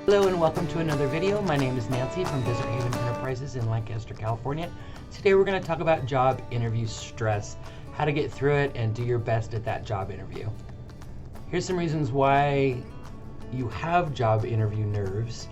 Hello and welcome to another video. My name is Nancy from Desert Haven Enterprises in Lancaster, California. Today we're going to talk about job interview stress, how to get through it and do your best at that job interview. Here's some reasons why you have job interview nerves.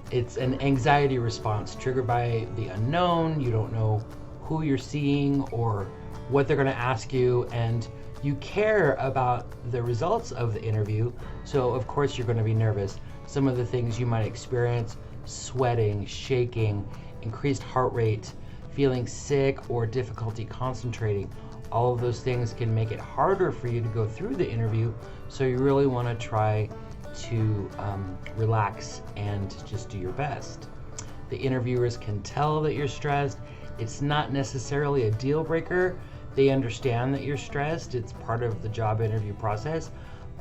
It's an anxiety response triggered by the unknown. You don't know who you're seeing or what they're going to ask you, and you care about the results of the interview, so of course you're going to be nervous. Some of the things you might experience: sweating, shaking, increased heart rate, feeling sick, or difficulty concentrating. All of those things can make it harder for you to go through the interview, so you really want to try to relax and just do your best. The interviewers can tell that you're stressed. It's not necessarily a deal breaker. They understand that you're stressed. It's part of the job interview process.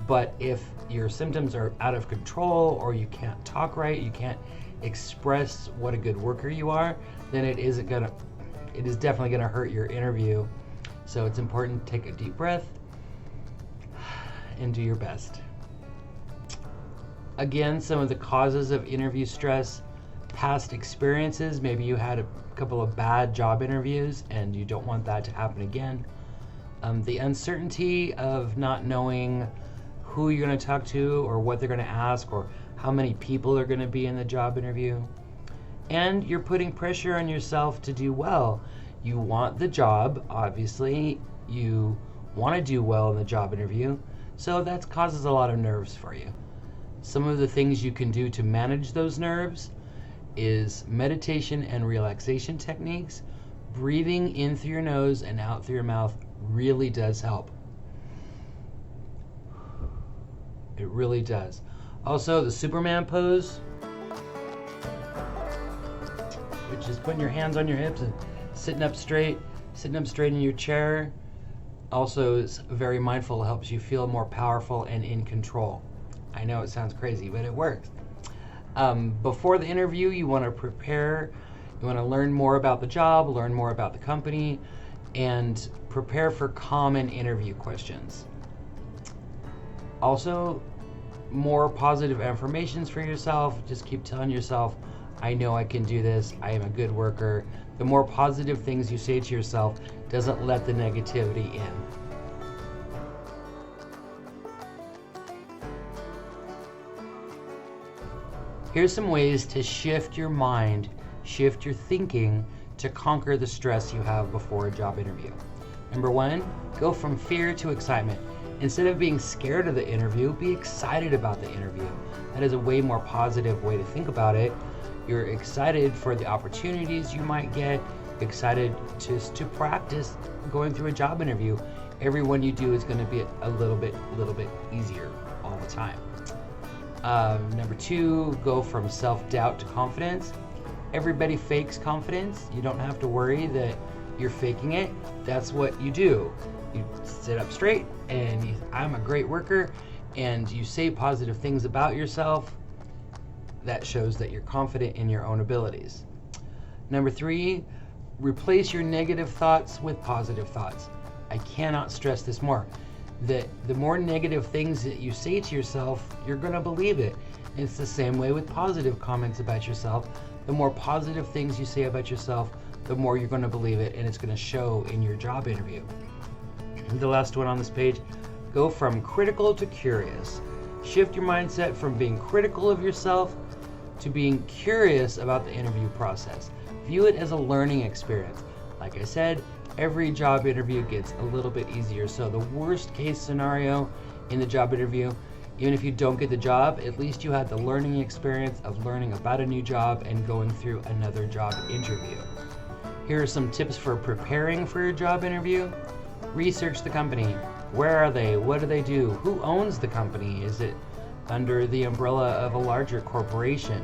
But if your symptoms are out of control, or you can't talk right, you can't express what a good worker you are, then it is definitely gonna hurt your interview. So it's important to take a deep breath and do your best. Again, some of the causes of interview stress: past experiences. Maybe you had a couple of bad job interviews and you don't want that to happen again. The uncertainty of not knowing who you're going to talk to, or what they're going to ask, or how many people are going to be in the job interview. And you're putting pressure on yourself to do well. You want the job, obviously. You want to do well in the job interview, so that causes a lot of nerves for you. Some of the things you can do to manage those nerves is meditation and relaxation techniques. Breathing in through your nose and out through your mouth really does help. It really does. Also, the Superman pose, which is putting your hands on your hips and sitting up straight in your chair, also is very mindful. It helps you feel more powerful and in control. I know it sounds crazy, but it works. Before the interview, you want to prepare. You want to learn more about the job, learn more about the company, and prepare for common interview questions. Also, more positive affirmations for yourself. Just keep telling yourself, I know I can do this. I am a good worker. The more positive things you say to yourself doesn't let the negativity in. Here's some ways to shift your mind, shift your thinking to conquer the stress you have before a job interview. Number one, go from fear to excitement. Instead of being scared of the interview, be excited about the interview. That is a way more positive way to think about it. You're excited for the opportunities you might get, excited just to practice going through a job interview. Every one you do is going to be a little bit easier all the time. Number two, go from self-doubt to confidence. Everybody fakes confidence. You don't have to worry that you're faking it. That's what you do. You sit up straight and I'm a great worker, and you say positive things about yourself. That shows that you're confident in your own abilities. Number three, replace your negative thoughts with positive thoughts. I cannot stress this more. That the more negative things that you say to yourself, you're going to believe it. And it's the same way with positive comments about yourself. The more positive things you say about yourself, the more you're going to believe it, and it's going to show in your job interview. And the last one on this page, go from critical to curious. Shift your mindset from being critical of yourself to being curious about the interview process. View it as a learning experience. Like I said, every job interview gets a little bit easier. So the worst case scenario in the job interview, even if you don't get the job, at least you had the learning experience of learning about a new job and going through another job interview. Here are some tips for preparing for your job interview. Research the company. Where are they? What do they do? Who owns the company? Is it under the umbrella of a larger corporation?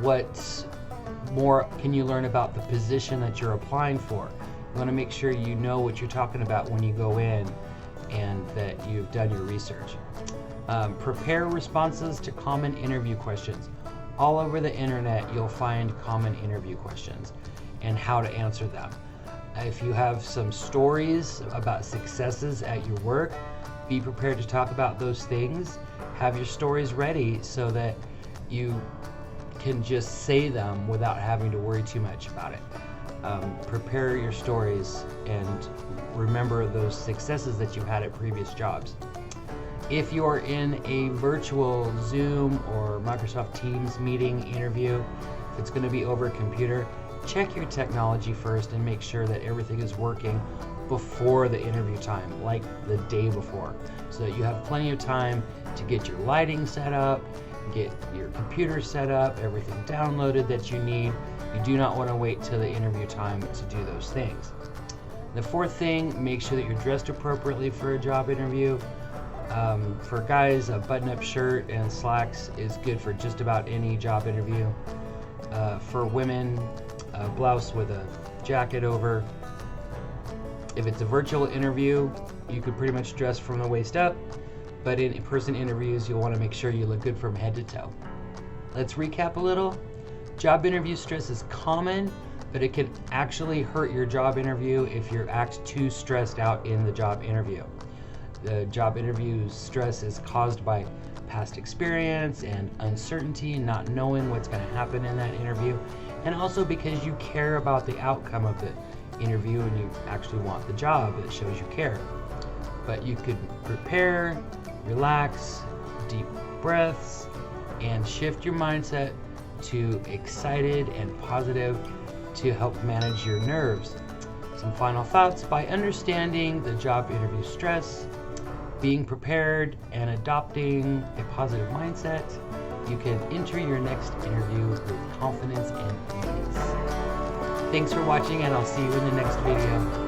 What more can you learn about the position that you're applying for? You want to make sure you know what you're talking about when you go in and that you've done your research. Prepare responses to common interview questions. All over the internet, you'll find common interview questions and how to answer them. If you have some stories about successes at your work, be prepared to talk about those things Have your stories ready so that you can just say them without having to worry too much about it. Prepare your stories and remember those successes that you had at previous jobs. If you're in a virtual Zoom or Microsoft Teams meeting interview, if it's going to be over a computer, check your technology first and make sure that everything is working before the interview time, like the day before, so that you have plenty of time to get your lighting set up, get your computer set up, everything downloaded that you need. You do not want to wait till the interview time to do those things. The fourth thing, make sure that you're dressed appropriately for a job interview. For guys, a button-up shirt and slacks is good for just about any job interview. For women, a blouse with a jacket over. If it's a virtual interview, you could pretty much dress from the waist up, but in in-person interviews, you'll want to make sure you look good from head to toe. Let's recap a little. Job interview stress is common, but it can actually hurt your job interview if you act too stressed out in the job interview. The job interview stress is caused by past experience and uncertainty, not knowing what's going to happen in that interview, and also because you care about the outcome of the interview and you actually want the job. It shows you care. But you could prepare, relax, deep breaths, and shift your mindset to excited and positive to help manage your nerves. Some final thoughts: by understanding the job interview stress, being prepared, and adopting a positive mindset, you can enter your next interview with confidence and ease. Thanks for watching, and I'll see you in the next video.